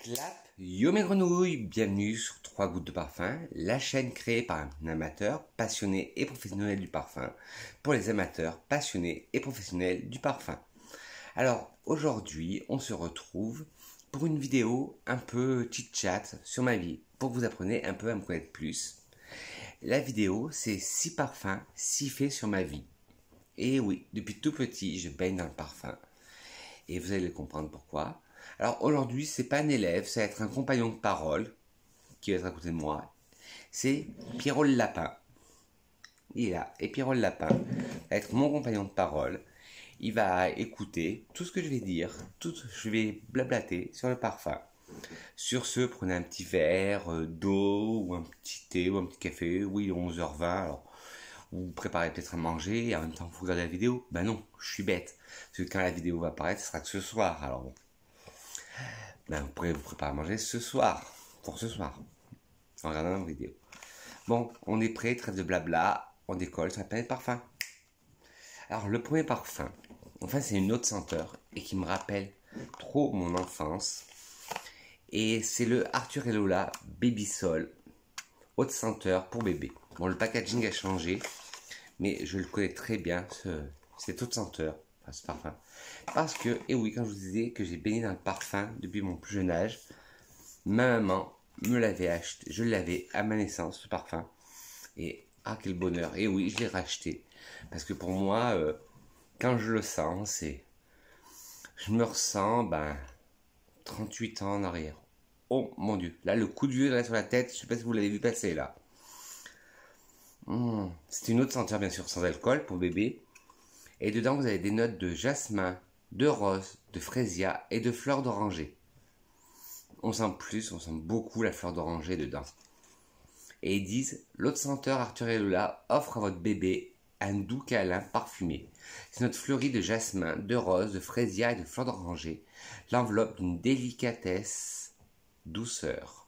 Clap, yo mes grenouilles, bienvenue sur 3 gouttes de parfum, la chaîne créée par un amateur passionné et professionnel du parfum, pour les amateurs passionnés et professionnels du parfum. Alors aujourd'hui, on se retrouve pour une vidéo un peu chit-chat sur ma vie, pour que vous appreniez un peu à me connaître plus. La vidéo, c'est 6 parfums, 6 faits sur ma vie. Et oui, depuis tout petit, je baigne dans le parfum. Et vous allez comprendre pourquoi. Alors aujourd'hui, c'est pas un élève, ça va être un compagnon de parole qui va être à côté de moi. C'est Pierrot le Lapin. Il est là. Et Pierrot le Lapin va être mon compagnon de parole. Il va écouter tout ce que je vais dire, je vais blablater sur le parfum. Sur ce, prenez un petit verre d'eau ou un petit thé ou un petit café. Oui, 11h20. Alors, vous préparez peut-être à manger et en même temps vous regardez la vidéo. Ben non, je suis bête. Parce que quand la vidéo va apparaître, ce sera que ce soir. Alors bon. Ben, vous pourrez vous préparer à manger ce soir. Pour ce soir. En regardant la vidéo. Bon, on est prêt, trêve de blabla. On décolle sur la planète parfum. Alors le premier parfum, enfin c'est une autre senteur et qui me rappelle trop mon enfance. Et c'est le Arthur et Lola Baby Sol, haute senteur pour bébé. Bon, le packaging a changé, mais je le connais très bien, cette haute senteur, enfin, ce parfum. Parce que, et oui, quand je vous disais que j'ai baigné dans le parfum depuis mon plus jeune âge, ma maman me l'avait acheté, je l'avais à ma naissance, ce parfum. Et ah, quel bonheur! Et oui, je l'ai racheté. Parce que pour moi, quand je le sens, je me ressens, 38 ans en arrière. Oh mon Dieu, là le coup de vieux là sur la tête, je sais pas si vous l'avez vu passer là. C'est une autre senteur bien sûr sans alcool pour bébé. Et dedans vous avez des notes de jasmin, de rose, de frésia et de fleurs d'oranger. On sent beaucoup la fleur d'oranger dedans. Et ils disent, l'autre senteur Arthur et Lola offre à votre bébé un doux câlin parfumé. C'est notre fleurie de jasmin, de rose, de frésia et de fleurs d'oranger. L'enveloppe d'une délicatesse, douceur.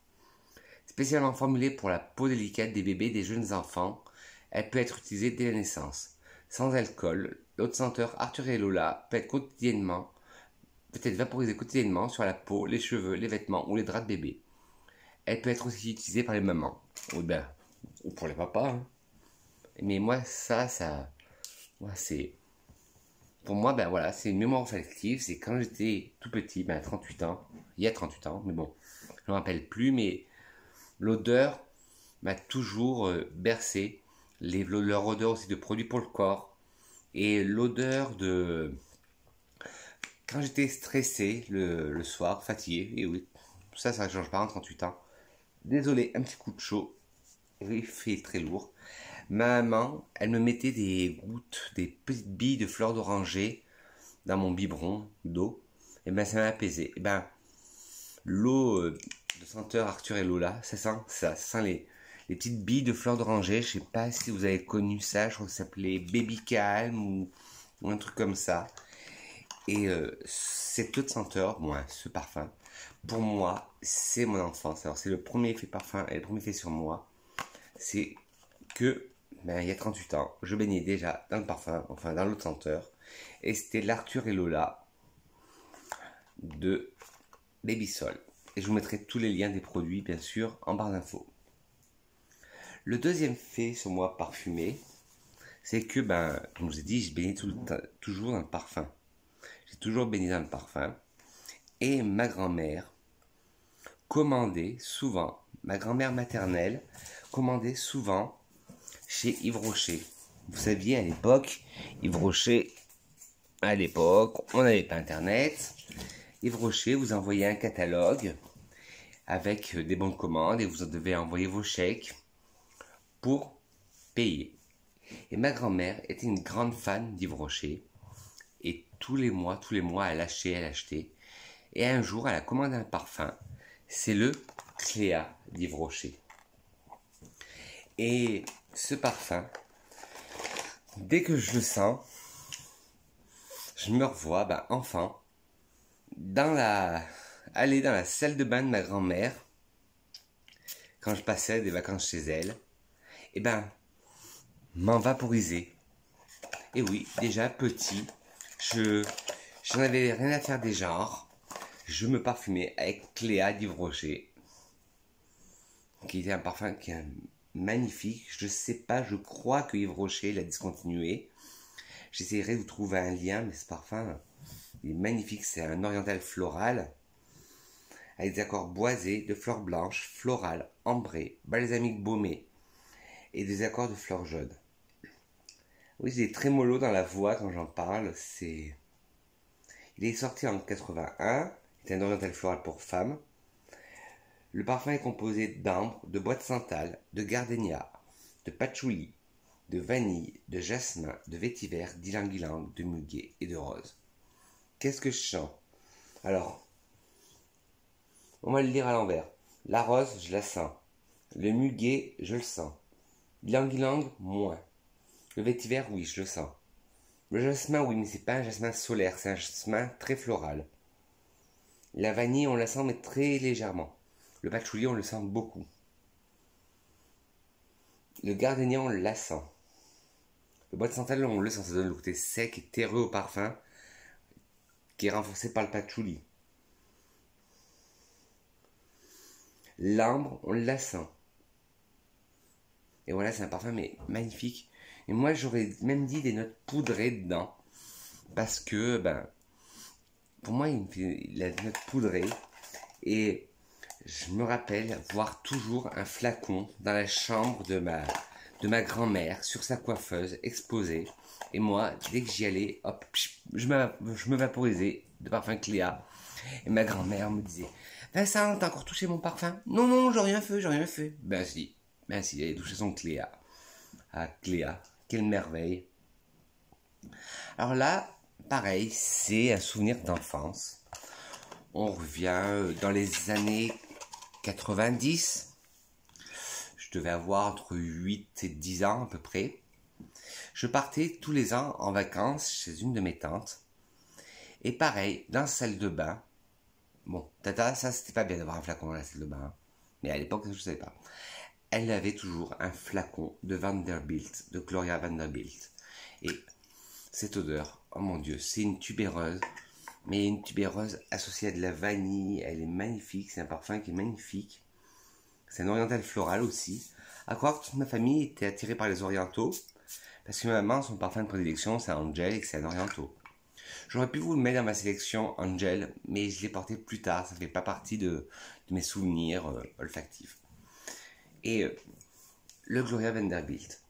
Spécialement formulée pour la peau délicate des bébés et des jeunes enfants, elle peut être utilisée dès la naissance. Sans alcool, l'autre senteur Arthur et Lola peut être vaporisée quotidiennement sur la peau, les cheveux, les vêtements ou les draps de bébé. Elle peut être aussi utilisée par les mamans. Ou pour les papas. Hein. Mais moi, c'est... Pour moi, c'est une mémoire olfactive. C'est quand j'étais tout petit, 38 ans. Il y a 38 ans, mais bon, je ne me rappelle plus. Mais l'odeur m'a toujours bercé. Leur odeur aussi de produits pour le corps. Et l'odeur de... Quand j'étais stressé le soir, fatigué, et oui, ça ne change pas en 38 ans. Désolé, un petit coup de chaud. Il fait très lourd. Ma maman, elle me mettait des gouttes, des petites billes de fleurs d'oranger dans mon biberon d'eau. Et ça m'a apaisé. L'eau de senteur Arthur et Lola, ça sent les petites billes de fleurs d'oranger. Je sais pas si vous avez connu ça, je crois que ça s'appelait Baby Calm ou un truc comme ça. Et cette autre senteur, ce parfum, pour moi, c'est mon enfance. Alors c'est le premier effet parfum et le premier effet sur moi. C'est que, il y a 38 ans, je baignais déjà dans le parfum, enfin dans l'autre senteur. Et c'était l'Arthur et Lola de Baby Sol. Et je vous mettrai tous les liens des produits, bien sûr, en barre d'infos. Le deuxième fait sur moi parfumé, c'est que, comme je vous ai dit, je baignais toujours dans le parfum. J'ai toujours baigné dans le parfum. Et ma grand-mère commandait souvent, ma grand-mère maternelle commandait souvent chez Yves Rocher. Vous saviez, à l'époque, Yves Rocher, à l'époque, on n'avait pas Internet. Yves Rocher vous envoyait un catalogue avec des bons de commande et vous devez envoyer vos chèques pour payer. Et ma grand-mère était une grande fan d'Yves Rocher. Et tous les mois, elle achetait. Et un jour, elle a commandé un parfum. C'est le Cléa d'Yves Rocher. Et ce parfum, dès que je le sens, je me revois, enfant, aller dans la salle de bain de ma grand-mère, quand je passais des vacances chez elle, m'en vaporiser. Et oui, déjà petit, j'en avais rien à faire des genres. je me parfumais avec Cléa d'Yves Rocher, qui était un parfum qui est magnifique. Je sais pas, je crois que Yves Rocher l'a discontinué. J'essaierai de vous trouver un lien, mais ce parfum, il est magnifique. C'est un oriental floral, avec des accords boisés, de fleurs blanches, florales, ambrées, balsamiques baumées, et des accords de fleurs jaunes. Oui, j'ai des trémolos dans la voix quand j'en parle. Il est sorti en 81, c'est un oriental floral pour femmes. Le parfum est composé d'ambre, de bois de santal, de gardénia, de patchouli, de vanille, de jasmin, de vétiver, d'ylang-ylang, de muguet et de rose. Qu'est-ce que je sens? Alors, on va le lire à l'envers. La rose, je la sens. Le muguet, je le sens. Ylang-ylang, moins. Le vétiver, oui, je le sens. Le jasmin, oui, mais c'est pas un jasmin solaire, c'est un jasmin très floral. La vanille, on la sent, mais très légèrement. Le patchouli, on le sent beaucoup. Le gardénia, on la sent. Le bois de santal, on le sent, ça donne le côté sec et terreux au parfum, qui est renforcé par le patchouli. L'ambre, on la sent. Et voilà, c'est un parfum mais magnifique. Et moi, j'aurais même dit des notes poudrées dedans. Parce que, pour moi, il me fait la note poudrée. Et je me rappelle voir toujours un flacon dans la chambre de ma grand-mère, sur sa coiffeuse, exposé. Et moi, dès que j'y allais, hop, je me vaporisais de parfum Cléa. Et ma grand-mère me disait, Vincent, t'as encore touché mon parfum? Non, non, j'ai rien fait, j'ai rien fait. Ben si, elle a touché son Cléa. Ah, Cléa, quelle merveille. Alors là, pareil, c'est un souvenir d'enfance. On revient dans les années 90. Je devais avoir entre 8 et 10 ans à peu près. Je partais tous les ans en vacances chez une de mes tantes. Et pareil, dans la salle de bain. Bon, tata, ça c'était pas bien d'avoir un flacon dans la salle de bain. Hein. Mais à l'époque, je ne savais pas. Elle avait toujours un flacon de Vanderbilt, de Gloria Vanderbilt. Et cette odeur, oh mon Dieu, c'est une tubéreuse. Mais une tubéreuse associée à de la vanille. Elle est magnifique, c'est un parfum qui est magnifique. C'est un oriental floral aussi. À croire que toute ma famille était attirée par les orientaux. Parce que ma maman, son parfum de prédilection, c'est Angel et que c'est un orientaux. J'aurais pu vous le mettre dans ma sélection Angel, mais je l'ai porté plus tard. Ça ne fait pas partie de mes souvenirs olfactifs. Et le Gloria Vanderbilt.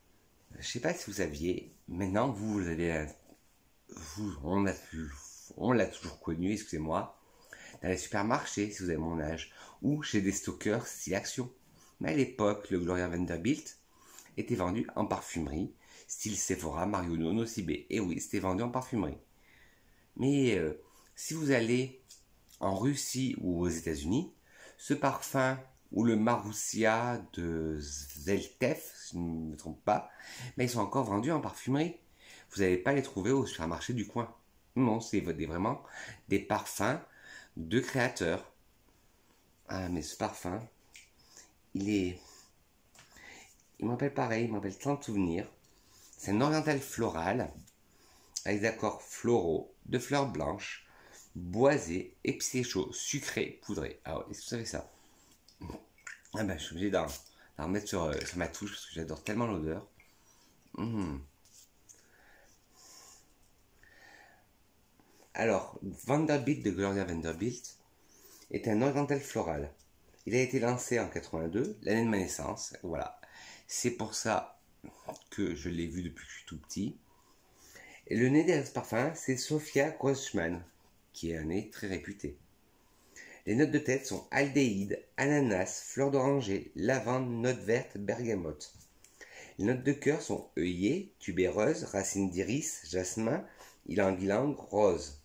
Je ne sais pas si vous saviez, maintenant vous avez... on l'a toujours connu, excusez-moi, dans les supermarchés, si vous avez mon âge, ou chez des stockers style Action. Mais à l'époque, le Gloria Vanderbilt était vendu en parfumerie, style Sephora, Marionneau, Nocibé. Et oui, c'était vendu en parfumerie. Mais si vous allez en Russie ou aux États-Unis, ce parfum ou le Marussia de Zeltef, si je ne me trompe pas, mais ils sont encore vendus en parfumerie. Vous n'allez pas les trouver au supermarché du coin. Non, c'est vraiment des parfums de créateurs. Ah, mais ce parfum, il me rappelle pareil, il me rappelle tant de souvenirs. C'est un oriental floral, avec des accords floraux, de fleurs blanches, boisées, épicé chaud, sucré, poudré. Ah ouais, est-ce que vous savez ça? Ah ben, je suis obligé d'en remettre sur ma touche parce que j'adore tellement l'odeur. Alors, Vanderbilt de Gloria Vanderbilt est un oriental floral. Il a été lancé en 82, l'année de ma naissance. Voilà. C'est pour ça que je l'ai vu depuis que je suis tout petit. Et le nez derrière ce parfum, c'est Sophia Grossman, qui est un nez très réputé. Les notes de tête sont aldéhyde, ananas, fleur d'oranger, lavande, note verte, bergamote. Les notes de cœur sont œillet, tubéreuse, racine d'iris, jasmin, ylang-ylang, rose.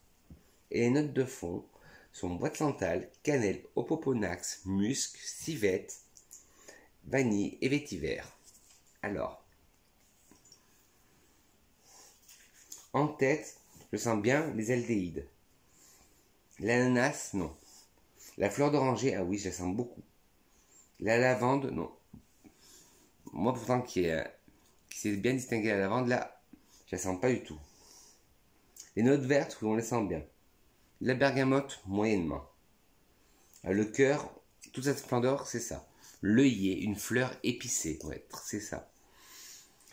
Et les notes de fond sont bois de santal, cannelle, opoponax, musc, civette, vanille et vétiver. Alors, en tête, je sens bien les aldéhydes. L'ananas, non. La fleur d'oranger, ah oui, je la sens beaucoup. La lavande, non. Moi, pourtant, qui sait bien distinguer la lavande, là, je la sens pas du tout. Les notes vertes, oui, on les sent bien. La bergamote, moyennement. Le cœur, toute cette splendeur, c'est ça. L'œillet, une fleur épicée, ouais, c'est ça.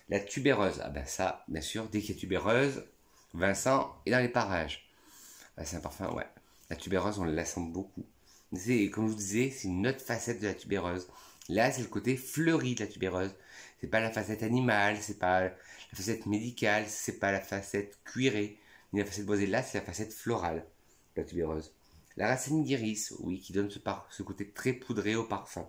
La tubéreuse, ah ben ça, bien sûr, dès qu'il y a tubéreuse, Vincent est dans les parages. Ah, c'est un parfum, ouais. La tubéreuse, on la sent beaucoup. Comme je vous disais, c'est une autre facette de la tubéreuse. Là, c'est le côté fleuri de la tubéreuse. C'est pas la facette animale, c'est pas la facette médicale, c'est pas la facette cuirée, ni la facette boisée. Là, c'est la facette florale de la tubéreuse. La racine d'iris, oui, qui donne ce côté très poudré au parfum.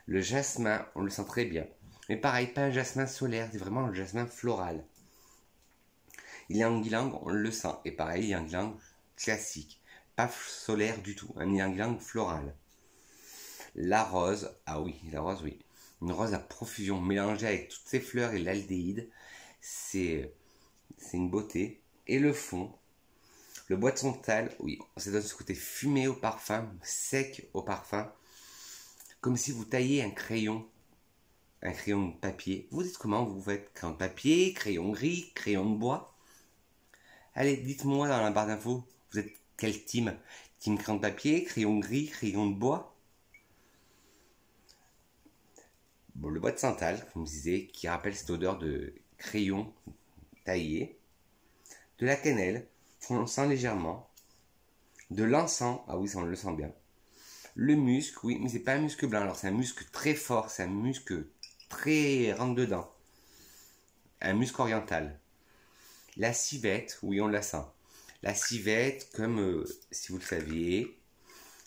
Le jasmin, on le sent très bien. Mais pareil, pas un jasmin solaire, c'est vraiment un jasmin floral. Ylang-ylang, on le sent. Et pareil, ylang-ylang classique. Pas solaire du tout, un ylang-ylang floral. La rose, ah oui, la rose, oui. Une rose à profusion, mélangée avec toutes ces fleurs et l'aldéhyde. C'est une beauté. Et le fond, le bois de santal, oui, ça donne ce côté fumé au parfum, sec au parfum. Comme si vous tailliez un crayon de papier. Vous dites comment vous faites? Crayon de papier, crayon gris, crayon de bois? Allez, dites-moi dans la barre d'infos, vous êtes quel team? Team crayon de papier, crayon gris, crayon de bois? Bon, le bois de santal, comme je disais, qui rappelle cette odeur de crayon taillé. De la cannelle, on le sent légèrement. De l'encens, ah oui, ça on le sent bien. Le musc, oui, mais c'est pas un musc blanc, alors c'est un musc très fort, c'est un musc très rentre dedans. Un musc oriental. La civette, oui, on la sent. La civette, comme si vous le saviez,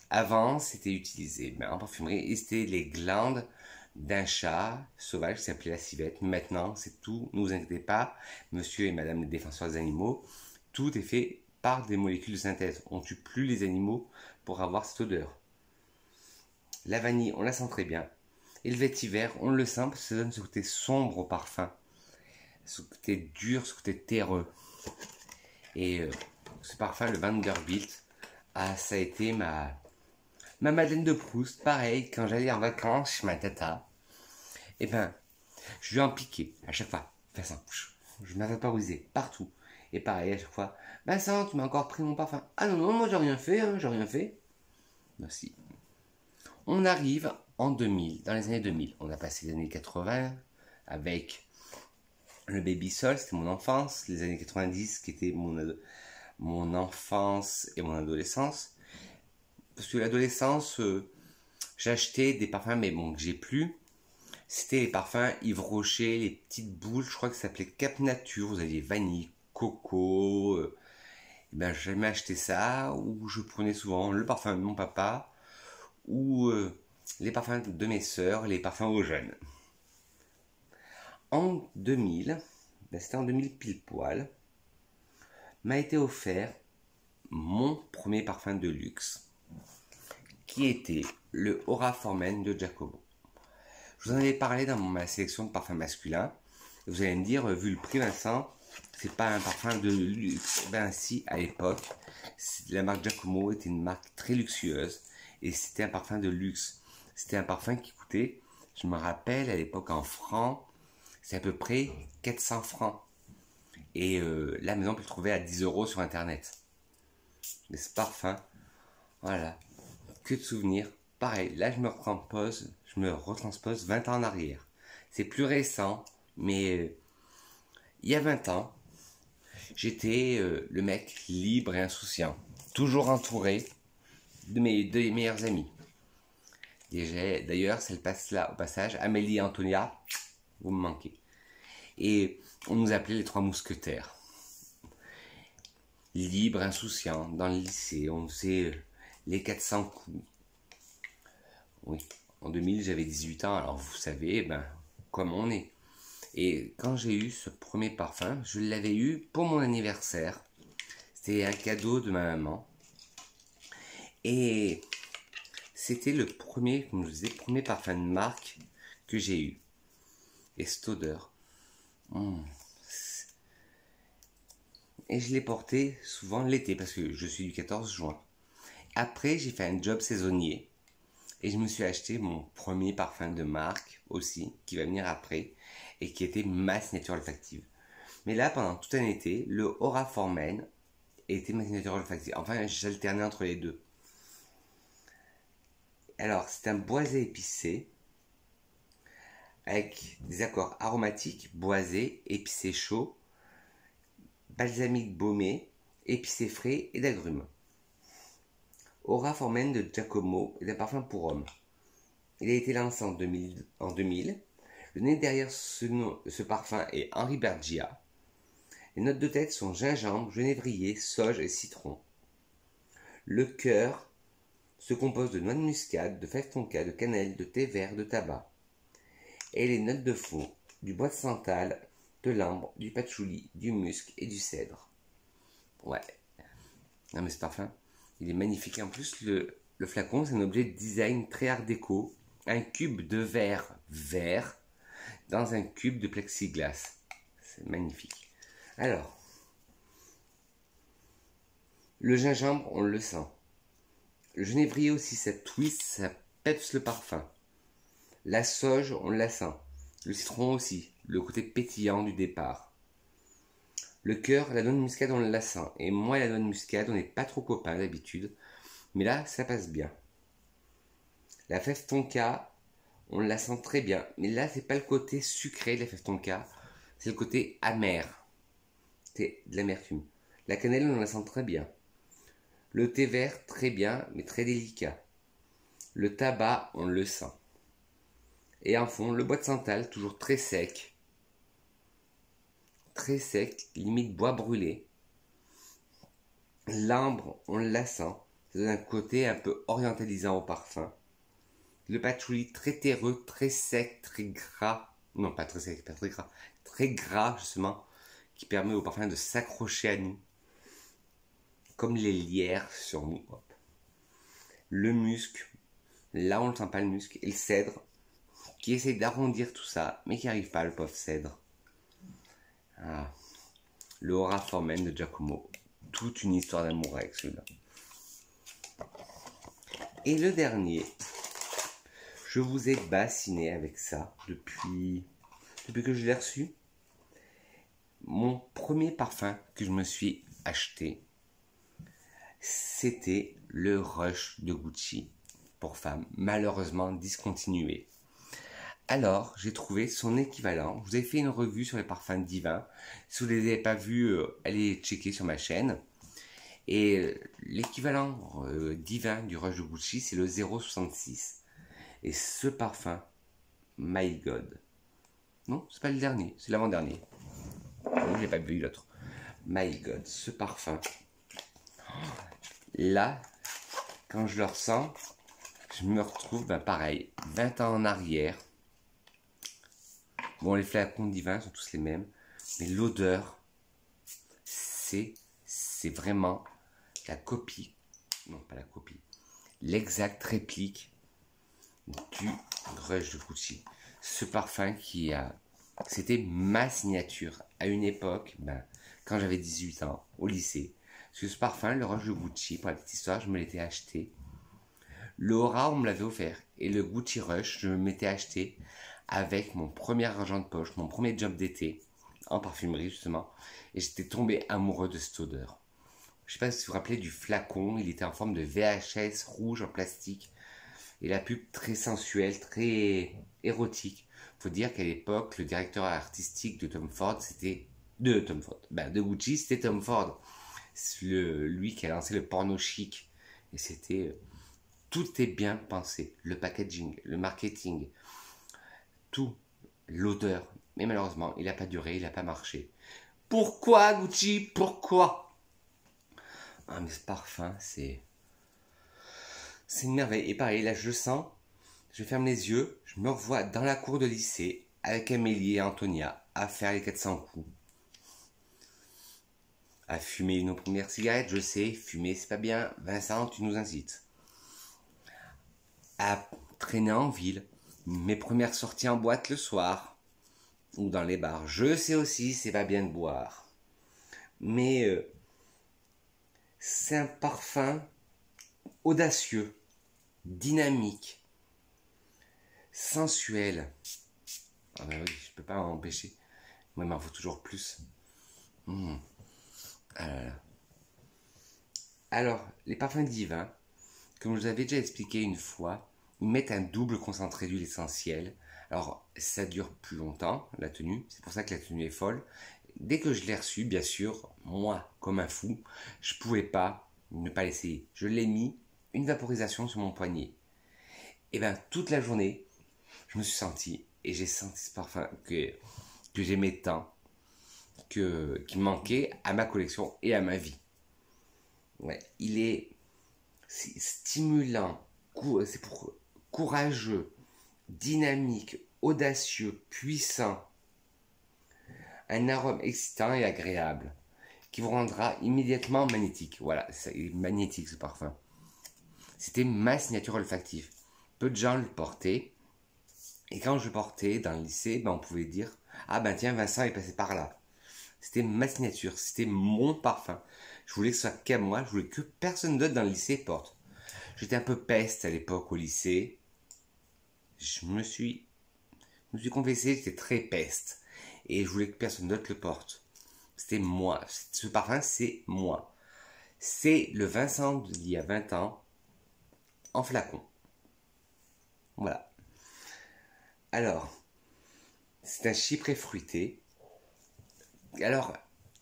avant c'était utilisé en parfumerie et c'était les glandes d'un chat sauvage qui s'appelait la civette. Maintenant, c'est tout, ne vous inquiétez pas, monsieur et madame les défenseurs des animaux, tout est fait par des molécules de synthèse. On ne tue plus les animaux pour avoir cette odeur. La vanille, on la sent très bien. Et le vétiver, on le sent parce que ça donne ce côté sombre au parfum. Ce côté dur, ce côté terreux. Et ce parfum, le Vanderbilt, ah, ça a été ma Madeleine de Proust. Pareil, quand j'allais en vacances chez ma tata, et ben, je lui en piquais à chaque fois. Enfin, ça, je m'avaporisais partout. Et pareil, à chaque fois, Vincent, tu m'as encore pris mon parfum. Ah non, non, moi j'ai rien fait, hein, j'ai rien fait. Merci. On arrive en 2000, dans les années 2000. On a passé les années 80 avec le Baby Sol, c'était mon enfance. Les années 90 qui étaient mon enfance et mon adolescence. Parce que l'adolescence, j'achetais des parfums, mais bon, que j'ai plus. C'était les parfums Yves Rocher, les petites boules, je crois que ça s'appelait Cap Nature. Vous aviez vanille, coco. Et ben, j'ai jamais acheté ça. Ou je prenais souvent le parfum de mon papa. Ou les parfums de mes sœurs, les parfums aux jeunes. En 2000, ben c'était en 2000 pile poil, m'a été offert mon premier parfum de luxe, qui était le Aura Formen de Giacomo. Je vous en avais parlé dans ma sélection de parfums masculins. Vous allez me dire, vu le prix, Vincent, c'est pas un parfum de luxe. Ben si, à l'époque, la marque Giacomo était une marque très luxueuse et c'était un parfum de luxe. C'était un parfum qui coûtait, je me rappelle à l'époque en francs, c'est à peu près 400 francs. Et la maison peut le trouver à 10 € sur internet. Mais ce parfum, voilà, que de souvenirs. Pareil, là je me retranspose 20 ans en arrière. C'est plus récent, mais il y a 20 ans, j'étais le mec libre et insouciant. Toujours entouré de mes deux meilleurs amis. D'ailleurs, c'est le passe là au passage, Amélie et Antonia, vous me manquez. Et on nous appelait les trois mousquetaires. Libre, insouciant, dans le lycée, on faisait les 400 coups. Oui, en 2000, j'avais 18 ans, alors vous savez, ben, comme on est. Et quand j'ai eu ce premier parfum, je l'avais eu pour mon anniversaire. C'était un cadeau de ma maman. Et c'était le premier, comme je vous disais, premier parfum de marque que j'ai eu. Et cette odeur. Et je l'ai porté souvent l'été parce que je suis du 14 juin. Après, j'ai fait un job saisonnier et je me suis acheté mon premier parfum de marque aussi, qui va venir après, et qui était ma signature olfactive. Mais là, pendant tout un été, le Aura Formen était ma signature olfactive. Enfin, j'alternais entre les deux. Alors, c'est un boisé épicé avec des accords aromatiques, boisé, épicé chaud, balsamique baumé, épicé frais et d'agrumes. Aura Formen de Giacomo est un parfum pour homme. Il a été lancé en 2000. Le nez derrière ce parfum est Henri Bergia. Les notes de tête sont gingembre, genévrier, sauge et citron. Le cœur se compose de noix de muscade, de fève tonka, de cannelle, de thé vert, de tabac. Et les notes de fond, du bois de santal, de l'ambre, du patchouli, du musc et du cèdre. Ouais. Non mais ce parfum, il est magnifique. En plus, le flacon, c'est un objet de design très art déco. Un cube de verre vert dans un cube de plexiglas. C'est magnifique. Alors, le gingembre, on le sent. Le genévrier aussi, ça twist, ça peps le parfum. La sauge, on la sent. Le citron aussi, le côté pétillant du départ. Le cœur, la noix de muscade, on la sent. Et moi, la noix de muscade, on n'est pas trop copains d'habitude. Mais là, ça passe bien. La fève tonka, on la sent très bien. Mais là, c'est pas le côté sucré de la fève tonka. C'est le côté amer. C'est de l'amertume. La cannelle, on la sent très bien. Le thé vert, très bien, mais très délicat. Le tabac, on le sent. Et en fond, le bois de santal, toujours très sec. Très sec, limite bois brûlé. L'ambre, on la sent. Ça donne un côté un peu orientalisant au parfum. Le patchouli, très terreux, très sec, très gras. Non, pas très sec, pas très gras. Très gras, justement, qui permet au parfum de s'accrocher à nous. Comme les lierres sur nous. Hop. Le musc, là on ne sent pas le musc. Et le cèdre, qui essaie d'arrondir tout ça, mais qui n'y arrive pas, le pauvre cèdre. Ah. Le Aura Formen de Giacomo. Toute une histoire d'amour avec celui-là. Et le dernier, je vous ai bassiné avec ça depuis que je l'ai reçu. Mon premier parfum que je me suis acheté, c'était le Rush de Gucci pour femmes, malheureusement discontinué. Alors, j'ai trouvé son équivalent. Je vous ai fait une revue sur les parfums divins. Si vous ne les avez pas vus, allez checker sur ma chaîne. Et l'équivalent divin du Rush de Gucci, c'est le 0,66. Et ce parfum, my God. Non, c'est pas le dernier, c'est l'avant-dernier. Non, j'ai pas vu l'autre. My God, ce parfum. Là, quand je le ressens, je me retrouve, pareil, 20 ans en arrière. Bon, les flacons divins sont tous les mêmes, mais l'odeur, c'est vraiment la copie, non pas la copie, l'exact réplique du Rush de Gucci. Ce parfum c'était ma signature à une époque, quand j'avais 18 ans, au lycée. Parce que ce parfum, le Rush de Gucci, pour la petite histoire, je me l'étais acheté. Le Aura, on me l'avait offert. Et le Gucci Rush, je me m'étais acheté avec mon premier argent de poche, mon premier job d'été, en parfumerie justement. Et j'étais tombé amoureux de cette odeur. Je ne sais pas si vous vous rappelez du flacon, il était en forme de VHS rouge en plastique. Et la pub très sensuelle, très érotique. Il faut dire qu'à l'époque, le directeur artistique de Tom Ford, c'était... de Gucci, c'était Tom Ford. Lui qui a lancé le porno chic. Et c'était... Tout est bien pensé. Le packaging, le marketing, tout. L'odeur. Mais malheureusement, il n'a pas duré, il n'a pas marché. Pourquoi, Gucci? Pourquoi? Ah, mais ce parfum, c'est une merveille. Et pareil, là, je le sens. Je ferme les yeux. Je me revois dans la cour de lycée avec Amélie et Antonia à faire les 400 coups. À fumer nos premières cigarettes, je sais, fumer c'est pas bien. Vincent, tu nous incites. À traîner en ville, mes premières sorties en boîte le soir, ou dans les bars. Je sais aussi, c'est pas bien de boire. Mais c'est un parfum audacieux, dynamique, sensuel. Ah ben oui, je peux pas m'en empêcher. Moi, il m'en faut toujours plus. Alors, les parfums divins, comme je vous avais déjà expliqué une fois, ils mettent un double concentré d'huile essentielle. Alors, ça dure plus longtemps, la tenue. C'est pour ça que la tenue est folle. Dès que je l'ai reçue, bien sûr, moi, comme un fou, je pouvais pas ne pas l'essayer. Je l'ai mis une vaporisation sur mon poignet. Et bien, toute la journée, je me suis senti, et j'ai senti ce parfum que j'aimais tant, qui me manquait à ma collection et à ma vie. Ouais, c'est stimulant, c'est pour courageux, dynamique, audacieux, puissant. Un arôme excitant et agréable qui vous rendra immédiatement magnétique. Voilà, c'est magnétique ce parfum. C'était ma signature olfactive. Peu de gens le portaient. Et quand je le portais dans le lycée, on pouvait dire ah ben tiens, Vincent est passé par là. C'était ma signature, c'était mon parfum. Je voulais que ce soit qu'à moi, je voulais que personne d'autre dans le lycée porte. J'étais un peu peste à l'époque au lycée. Je me suis confessé, j'étais très peste. Et je voulais que personne d'autre le porte. C'était moi. Ce parfum, c'est moi. C'est le Vincent d'il y a 20 ans en flacon. Voilà. Alors, c'est un chypré fruité. Alors,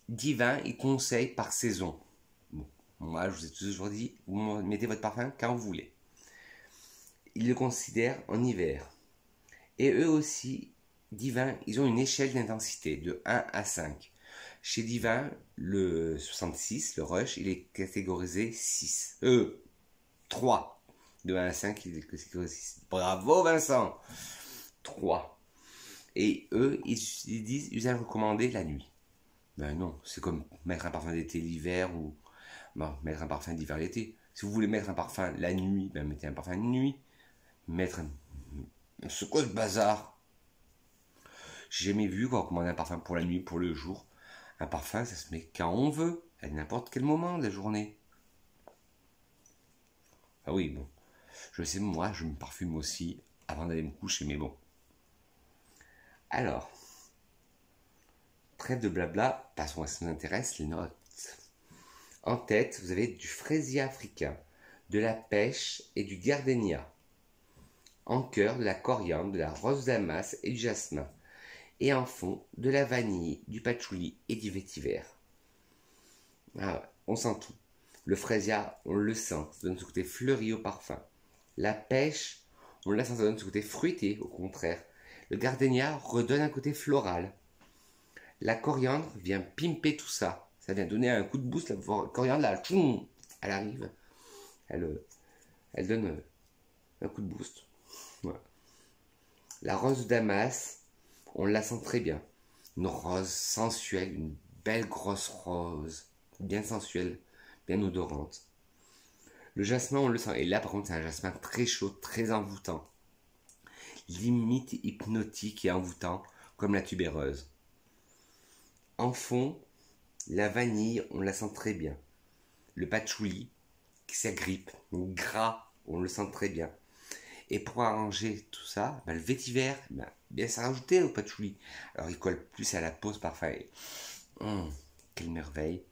Divin, il conseille par saison. Bon, moi, je vous ai toujours dit, vous mettez votre parfum quand vous voulez. Il le considère en hiver. Et eux aussi, Divin, ils ont une échelle d'intensité de 1 à 5. Chez Divin, le 66, le Rush, il est catégorisé 6. 3. De 1 à 5, il est catégorisé 6. Bravo Vincent! 3. Et eux, ils disent usage recommandé la nuit. Ben non, c'est comme mettre un parfum d'été l'hiver ou mettre un parfum d'hiver l'été. Si vous voulez mettre un parfum la nuit, ben mettez un parfum de nuit. C'est quoi ce bazar? J'ai jamais vu qu'on recommande un parfum pour la nuit, pour le jour. Un parfum, ça se met quand on veut, à n'importe quel moment de la journée. Ah oui, bon. Je sais, moi, je me parfume aussi avant d'aller me coucher, mais bon. Alors, trêve de blabla, passons à ce qui nous intéresse, les notes. En tête, vous avez du fraisier africain, de la pêche et du gardénia. En cœur, de la coriandre, de la rose damas et du jasmin. Et en fond, de la vanille, du patchouli et du vétiver. Ah, on sent tout. Le fraisia, on le sent, ça donne ce côté fleuri au parfum. La pêche, on la sent, ça donne ce côté fruité, au contraire. Le gardénia redonne un côté floral. La coriandre vient pimper tout ça. Ça vient donner un coup de boost. La coriandre, là, tchoum, elle arrive. Elle donne un coup de boost. Voilà. La rose de Damas, on la sent très bien. Une rose sensuelle, une belle grosse rose. Bien sensuelle, bien odorante. Le jasmin, on le sent. Et là, par contre, c'est un jasmin très chaud, très envoûtant. Limite hypnotique et envoûtant, comme la tubéreuse. En fond, la vanille, on la sent très bien. Le patchouli, qui s'agrippe, gras, on le sent très bien. Et pour arranger tout ça, le vétiver, bien s'est rajouté au patchouli. Alors il colle plus à la peau ce parfum. Quelle merveille.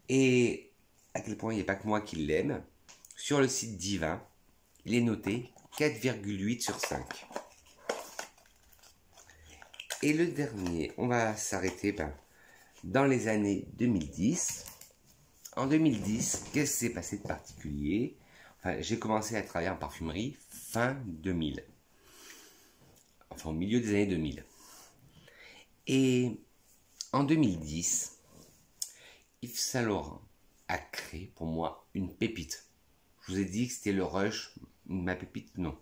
Et à quel point il n'y a pas que moi qui l'aime. Sur le site Divin, il est noté 4,8 sur 5. Et le dernier, on va s'arrêter dans les années 2010. En 2010, qu'est-ce qui s'est passé de particulier? J'ai commencé à travailler en parfumerie fin 2000. Enfin, au milieu des années 2000. Et en 2010, Yves Saint Laurent a créé pour moi une pépite. Je vous ai dit que c'était le Rush, ma pépite, non.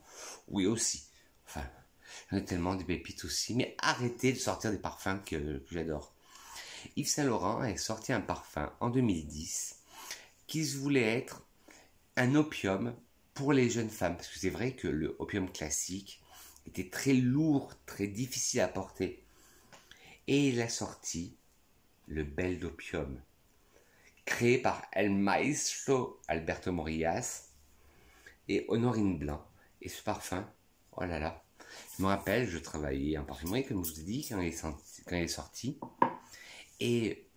Oui, aussi. J'en ai tellement de pépites aussi, mais arrêtez de sortir des parfums que j'adore. Yves Saint Laurent a sorti un parfum en 2010 qui voulait être un opium pour les jeunes femmes. Parce que c'est vrai que le opium classique était très lourd, très difficile à porter. Et il a sorti le Bel d'Opium, créé par El Maestro Alberto Morillas et Honorine Blanc. Et ce parfum, oh là là, je me rappelle, je travaillais en parfumerie, comme je vous ai dit, quand il est sorti. Et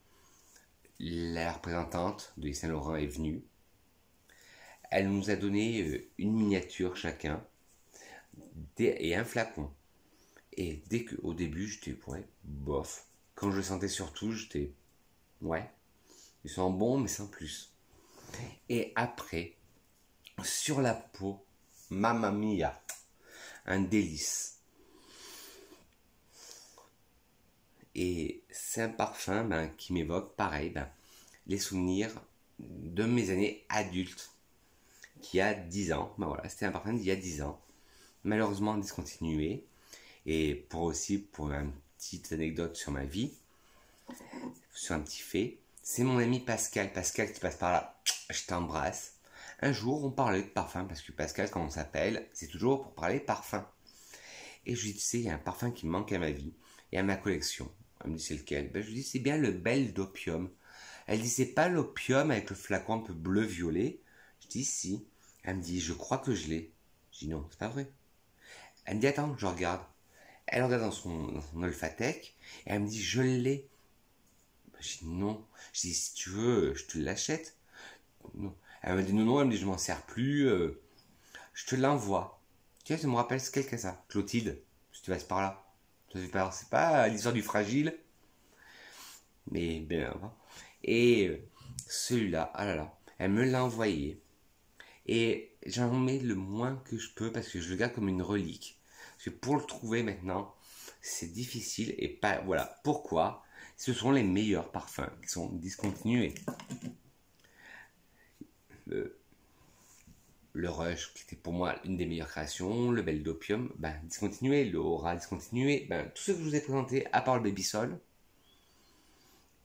la représentante de Yves Saint Laurent est venue. Elle nous a donné une miniature chacun et un flacon. Et dès que, au début, j'étais, ouais, bof. Quand je le sentais surtout, j'étais, ouais, ils sont bons, mais sans plus. Et après, sur la peau, mamma mia, un délice. Et c'est un parfum qui m'évoque, pareil, les souvenirs de mes années adultes, qui a 10 ans. Voilà, c'était un parfum d'il y a 10 ans, malheureusement discontinué. Et pour une petite anecdote sur ma vie, sur un petit fait, c'est mon ami Pascal qui passe par là, je t'embrasse. Un jour, on parlait de parfum, parce que Pascal, quand on s'appelle, c'est toujours pour parler parfum. Et je lui dis, tu sais, il y a un parfum qui me manque à ma vie et à ma collection. Elle me dit, c'est lequel? Je lui dis, c'est bien le Belle d'Opium. Elle dit, c'est pas l'opium avec le flacon un peu bleu-violet? Je dis, si. Elle me dit, je crois que je l'ai. Je dis, non, c'est pas vrai. Elle me dit, attends, je regarde. Elle regarde dans son olfathèque et elle me dit, je l'ai. Je dis, non. Je dis, si tu veux, je te l'achète. Non. Elle me dit, non, non, elle me dit, je m'en sers plus. Je te l'envoie. Tiens, ça me rappelle ce quelqu'un ça. Clotilde, si tu passes par là. C'est pas l'histoire du fragile. Mais bien, et celui-là, ah là là, elle me l'a envoyé. Et j'en mets le moins que je peux parce que je le garde comme une relique. Parce que pour le trouver maintenant, c'est difficile et pas. Voilà. Pourquoi? Ce sont les meilleurs parfums qui sont discontinués. Le Rush, qui était pour moi une des meilleures créations, le Belle d'Opium, discontinué, le Aura discontinué, tout ce que je vous ai présenté, à part le Baby Sol,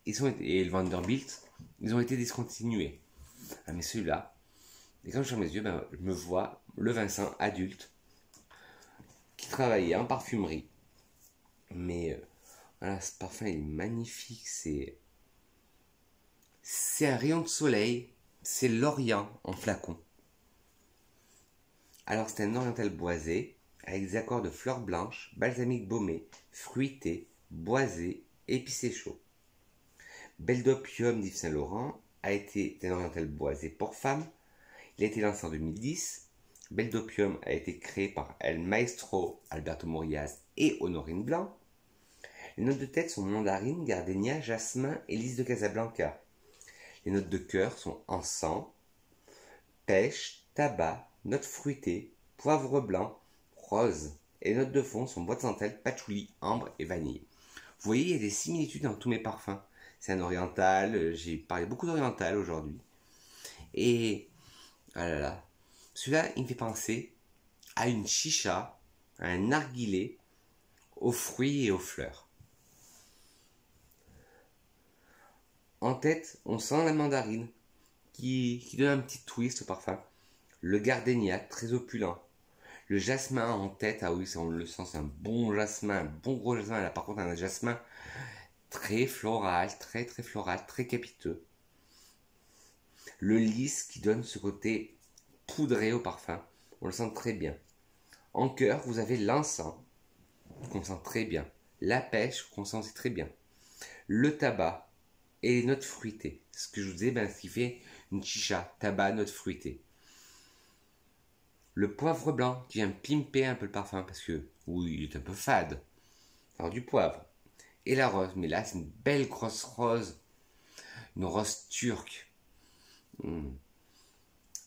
et le Vanderbilt, ils ont été discontinués. Ah, mais celui-là, et quand je ferme mes yeux, je me vois le Vincent adulte qui travaillait en parfumerie. Mais voilà, ce parfum est magnifique. C'est un rayon de soleil. C'est l'Orient en flacon. Alors c'est un oriental boisé avec des accords de fleurs blanches, balsamique baumé, fruité, boisé, épicé chaud. Belle d'Opium d'Yves Saint Laurent a été un oriental boisé pour femmes. Il a été lancé en 2010. Belle d'Opium a été créé par El Maestro Alberto Morillas et Honorine Blanc. Les notes de tête sont mandarine, gardénia, jasmin et lys de Casablanca. Les notes de cœur sont encens, pêche, tabac, notes fruitées, poivre blanc, rose. Et les notes de fond sont bois de santal, patchouli, ambre et vanille. Vous voyez, il y a des similitudes dans tous mes parfums. C'est un oriental, j'ai parlé beaucoup d'oriental aujourd'hui. Et, ah là là, celui-là, il me fait penser à une chicha, à un narguilé, aux fruits et aux fleurs. En tête, on sent la mandarine qui donne un petit twist au parfum. Le gardénia, très opulent. Le jasmin en tête, ah oui, ça on le sent, c'est un bon jasmin, un bon gros jasmin. Là par contre, un jasmin très floral, très floral, très capiteux. Le lys qui donne ce côté poudré au parfum, on le sent très bien. En cœur, vous avez l'encens, qu'on sent très bien. La pêche, qu'on sent aussi très bien. Le tabac et les notes fruitées. Ce que je vous disais, ce qui fait une chicha, tabac, notes fruitées. Le poivre blanc qui vient pimper un peu le parfum parce que, oui, il est un peu fade. Alors du poivre. Et la rose, mais là c'est une belle grosse rose. Une rose turque.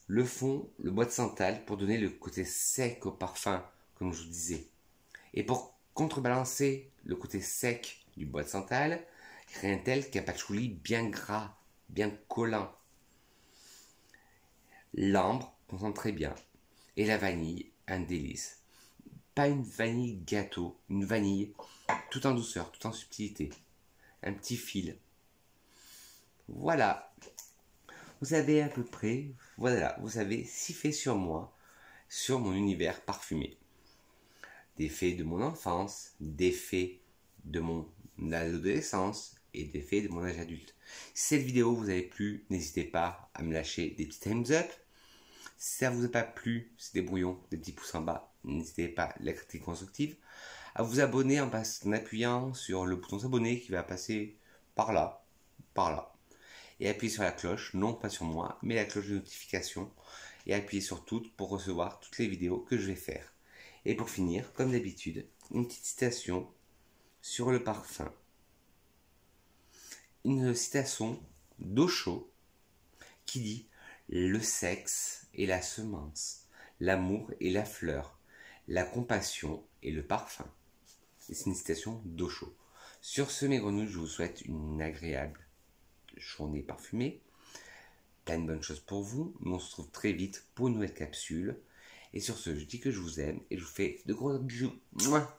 Le fond, le bois de santal pour donner le côté sec au parfum, comme je vous disais. Et pour contrebalancer le côté sec du bois de santal, rien tel qu'un patchouli bien gras, bien collant. L'ambre, on sent très bien. Et la vanille, un délice. Pas une vanille gâteau, une vanille tout en douceur, tout en subtilité. Un petit fil. Voilà. Vous savez à peu près, voilà, vous savez 6 faits sur moi, sur mon univers parfumé. Des faits de mon enfance, des faits de mon adolescence et des faits de mon âge adulte. Si cette vidéo vous a plu, n'hésitez pas à me lâcher des petits thumbs up. Si ça vous a pas plu, c'est des brouillons, des petits pouces en bas. N'hésitez pas à la critique constructive. À vous abonner en appuyant sur le bouton s'abonner qui va passer par là, par là. Et appuyez sur la cloche, non pas sur moi, mais la cloche de notification. et appuyez sur toutes pour recevoir toutes les vidéos que je vais faire. Et pour finir, comme d'habitude, une petite citation sur le parfum. Une citation d'Osho qui dit « Le sexe est la semence, l'amour est la fleur, la compassion est le parfum ». C'est une citation d'Osho. Sur ce, mes grenouilles, je vous souhaite une agréable journée parfumée. Plein de bonnes choses pour vous. Nous on se retrouve très vite pour une nouvelle capsule. Et sur ce, je dis que je vous aime et je vous fais de gros bisous. Mouah.